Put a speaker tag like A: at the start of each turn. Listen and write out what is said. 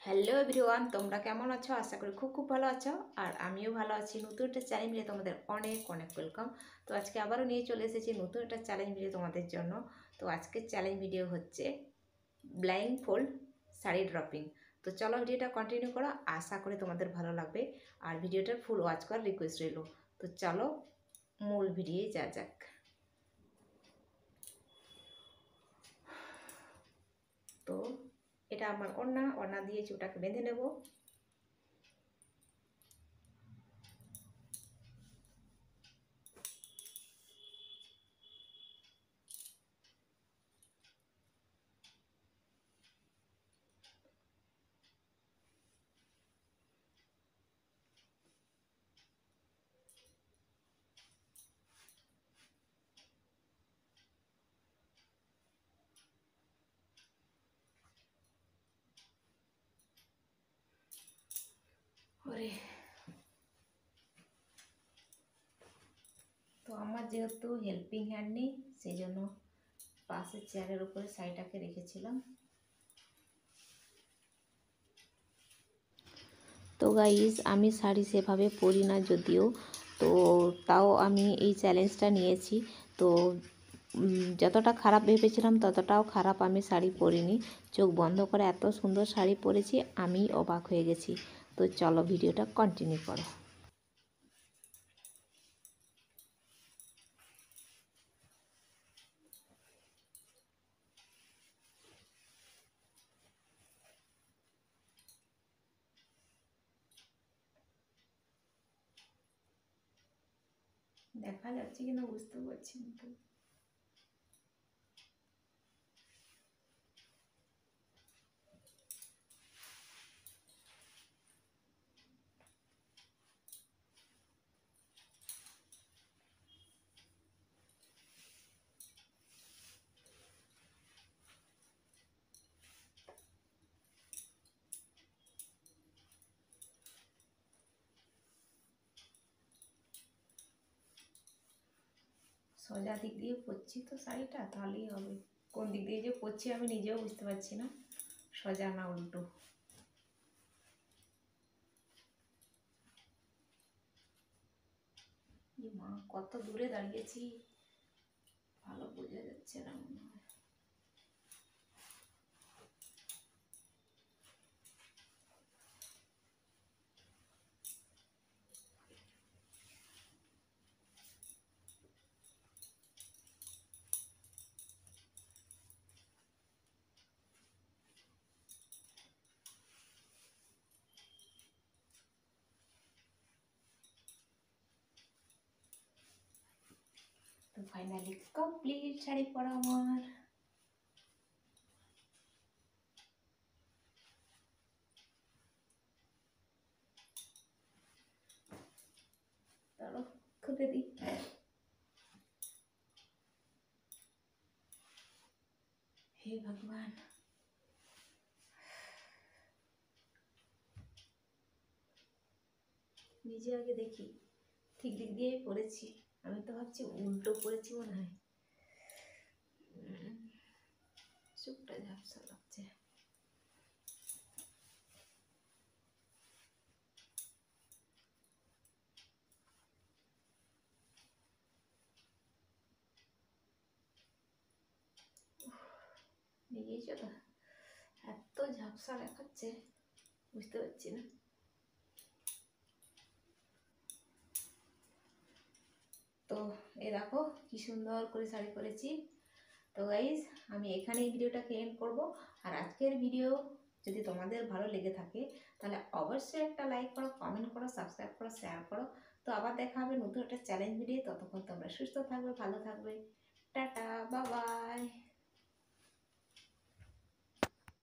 A: Hello everyone, তোমরা কেমন আছো? আশা করি খুব ভালো আছো। আর আমিও ভালো আছি। নতুন একটা চ্যালেঞ্জ ভিডিও তোমাদের অনেক ওয়েলকাম। তো আজকে আবারও নিয়ে চলে এসেছি নতুন একটা চ্যালেঞ্জ ভিডিও তোমাদের জন্য। তো আজকের চ্যালেঞ্জ ভিডিও হচ্ছে ব্লাইন্ড ফোল্ড শাড়ি ড্রপিং। তো চলো ভিডিওটা কন্টিনিউ করো, আশা করি তোমাদের ভালো লাগবে। আর ভিডিওটার ফুল ওয়াচ করার রিকোয়েস্ট রইল। তো চলো মূল ভিডিও যা যাক। তো এটা আমার ওড়না দিয়ে চুটাকে বেঁধে নেব। ওরে, তো আমার যেহেতু হেল্পিং হ্যান্ড নেই, সেই জন্য পাশের চেয়ারের উপরে শাড়িটাকে রেখেছিলাম। তো গাইজ, আমি শাড়ি সেভাবে পরি না যদিও, তো তাও আমি এই চ্যালেঞ্জটা নিয়েছি। তো যতটা খারাপ ভেবেছিলাম ততটাও খারাপ আমি শাড়ি পরিনি। চোখ বন্ধ করে এত সুন্দর শাড়ি পরেছি, আমি অবাক হয়ে গেছি। তো চলো ভিডিওটা কন্টিনিউ করো। দেখা যাচ্ছে কিনা বুঝতে পারছি না তো। সোজা দিক দিয়ে পরছি তো শাড়িটা, তাহলেই হবে। কোন দিক দিয়ে যে পরছি আমি নিজেও বুঝতে পারছি না, সোজা না উল্টো। মা, কত দূরে দাঁড়িয়েছি, ভালো বোঝা যাচ্ছে না মনে হয়। তো ফাইনালি কমপ্লিট শাড়ি পরা আমার। চলো খুলে দিই। হে ভগবান, নিজে আগে দেখি ঠিক দিক দিয়ে পড়েছি। আমি তো ভাবছি উল্টো পড়েছি মনে হয়। চোখটা ঝাপসা লাগছে। নিজেই চলো, এত ঝাপসা দেখাচ্ছে, বুঝতে পারছি না। তো এ দেখো কি সুন্দর করে শাড়ি পরেছি। তো গাইজ, আমি এখানেই ভিডিওটাকে এন্ড করব। আর আজকের ভিডিও যদি তোমাদের ভালো লেগে থাকে তাহলে অবশ্যই একটা লাইক করো, কমেন্ট করো, সাবস্ক্রাইব করো, শেয়ার করো। তো আবার দেখা হবে নতুন একটা চ্যালেঞ্জ ভিডিও। ততক্ষণ তোমরা সুস্থ থাকবে, ভালো থাকবে। Tata, bye bye.